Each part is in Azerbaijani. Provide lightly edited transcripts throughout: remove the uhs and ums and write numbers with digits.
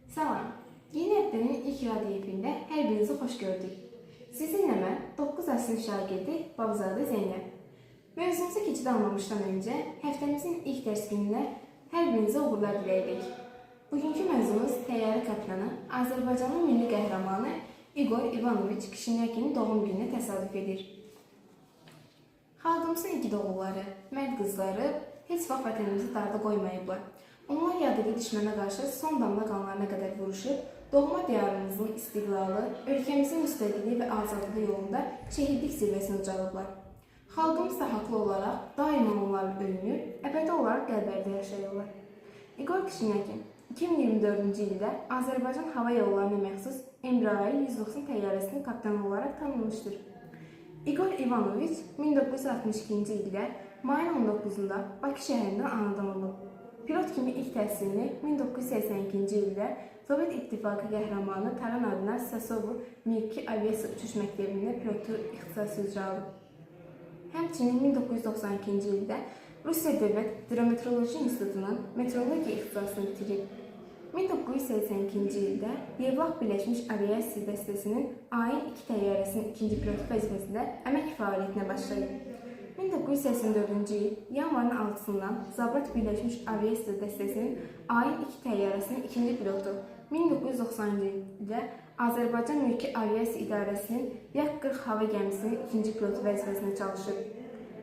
Salam. Yeni həftənin ilk radio efirində hər birinizi xoş gördük. Sizinlə mən 9 əsrin şagirdi Babazadə Zeynəb. Mövzumuza keçid almamışdan öncə həftəmizin ilk dərs gününə hər birinizə uğurlar diləyirik. Bugünkü mövzumuz təyyarə kapitanı, Azərbaycanın milli qəhrəmanı İqor İvanoviç Kişinyakinin doğum gününə təsadüf edir. Xalqımızın ilk doğulları, mərd qızları heç vaxt vətənimizi darda qoymayıblar. Onlar yadıqı düşmənə qarşı son damla qanlarına qədər vuruşub, doğma diyarımızın istiqlalı, ölkəmizin müstəqilliyi və azadlığı yolunda şəhidlik zirvəsini ucalıblar. Xalqımız da haqlı olaraq daima onlarla öyünür, əbədi olaraq qəlblərdə yaşayırlar. İqor Kişinyakin 2024-cü ildə Azərbaycan Hava Yollarına məxsus Embraer 190 təyyarəsinin kapitanı olaraq tanınmışdır. İqor İvanoviç 1962-ci ildə mayın 19-da Bakı şəhərindən anadan olub. Pilot kimi ilk təhsilini 1982-ci ildə Sovet İttifaqı qəhrəmanı Taran adına Sasovo Mil-2 aviasiya uçuş məktəbində pilotu ixtisası üzrə alıb. Həmçinin 1992-ci ildə Rusiya Dövlət Hidrometeoroloji İnstitutunun meteorologiya ixtisasını bitirib. 1982-ci ildə Yevlax Birləşmiş Aviasiya Dəstəsinin AN-2 təyyarəsinin ikinci pilotu vəzifəsində əmək fəaliyyətinə başlayıb. 1984-cü il yanvarın 6-sından Zabrat Birləşmiş Aviasiya Dəstəsinin AN-2 təyyarəsinin ikinci pilotu, 1990-cı ildə Azərbaycan Mülki Aviasiya İdarəsinin Yak-40 hava gəmisinin ikinci pilotu vəzifəsində çalışıb.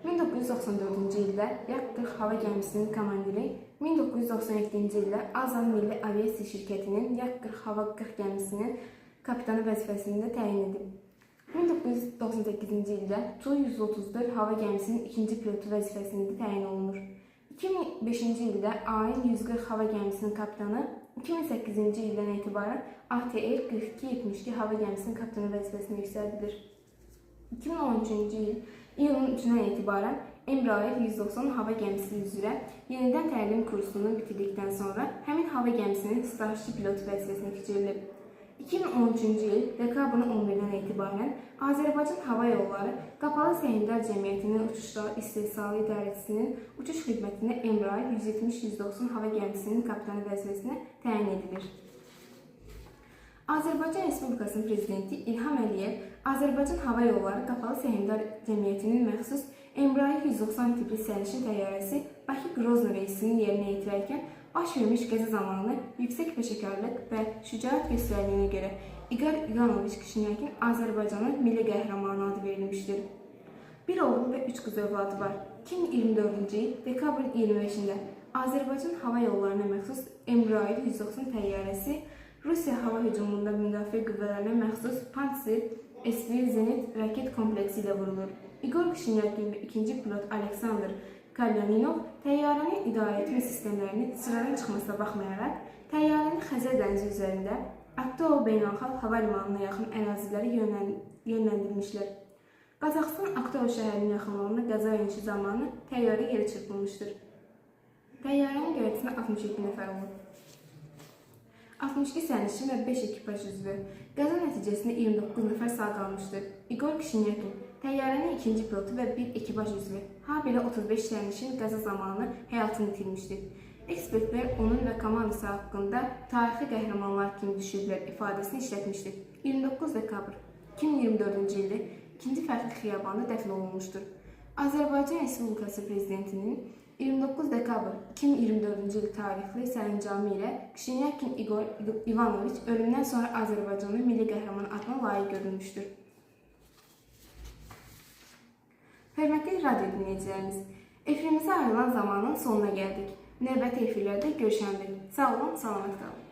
1994-cü ildə Yak-40 hava gəmisinin komandiri, 1997-ci ildə Azam Milli Aviasiya Şirkətinin Yak-40 hava 40 gəmisinin kapitanı vəzifəsində təyin edib. 1998-ci ildə Tu-134 hava gəmisinin ikinci pilotu vəzifəsində təyin olunur. 2005-ci ildə AN-140 hava gəmisinin kapitanı, 2008-ci ildən etibarən ATR 4272 hava gəmisinin kapitanı vəzifəsinə yüksəldilir. 2013-cü il iyunun 3-dən etibarən Embraer 190 hava gəmisi üzrə yenidən təlim kursunu bitirdikdən sonra həmin hava gəmisinin stajçı pilotu vəzifəsinə keçirilib. 2013-cü il dekabrın 11-dən etibarən Azərbaycan Hava Yolları Qapalı Səhmdar Cəmiyyətinin Uçuşlar İstehsalı İdarəçisinin uçuş xidmətinə Embraer 170-190 hava gəmisinin kapitanı vəzifəsinə təyin edilir. Azərbaycan Respublikasının Prezidenti İlham Əliyev Azərbaycan Hava Yolları Qapalı Səhmdar Cəmiyyətinin məxsus Embraer 190 tipli sərnişin təyyarəsi Bakı-Qrozno reysini yerinə yetirərkən baş vermiş qəza zamanı yüksək peşəkarlıq və şücaət göstərdiyinə görə İqor İvanoviç Kişinyakin Azərbaycanın milli qəhrəmanı adı verilmişdir. Bir oğlu və 3 qız övladı var. 2024-cü il dekabrın 25-də Azərbaycan Hava Yollarına məxsus Embraer 190 təyyarəsi Rusiya hava hücumunda müdafiə qüvvələrinə məxsus Pantsir S-1 Zenit raket kompleksi ilə vurulur. İqor Kişinyakin və ikinci pilot Aleksandr Kalyaninov təyyarənin idarəetmə sistemlərinin sıradan çıxmasına baxmayaraq, təyyarəni Xəzər dənizi üzərində Aktau beynəlxalq hava limanına yaxın ərazilərə yönləndirmişlər. Qazaxıstan Aktau şəhərinin yaxınlığında qəza enişi zamanı təyyarə yerə çırpılmışdır. Təyyarənin göyərtəsinə 67 nəfər olub. 62 sərnişin və 5 ekipaj üzvü. Qəza nəticəsində 29 nəfər sağ qalmışdır. İqor Kişinyakin təyyarənin ikinci pilotu və bir ekipaj üzvü, habelə 35 sərnişin qəza zamanı həyatını itirmişdir. Ekspertlər onun və komandası haqqında tarixi qəhrəmanlar kimi düşüblər ifadəsini işlətmişdir. 29 dekabr 2024-cü ildə ikinci fərqli xiyabanda dəfn olunmuşdur. Azərbaycan Respublikası Prezidentinin 29 dekabr 2024-cü il tarixli sərəncamı ilə Kişinyakin İqor İvanoviç ölümdən sonra Azərbaycanın milli qəhrəmanı adına layiq görülmüşdür. Hörmətli radio dinləyicilərimiz, efirimizə ayrılan zamanın sonuna gəldik. Növbəti efirlərdə görüşəndə. Sağ olun, salamat qalın.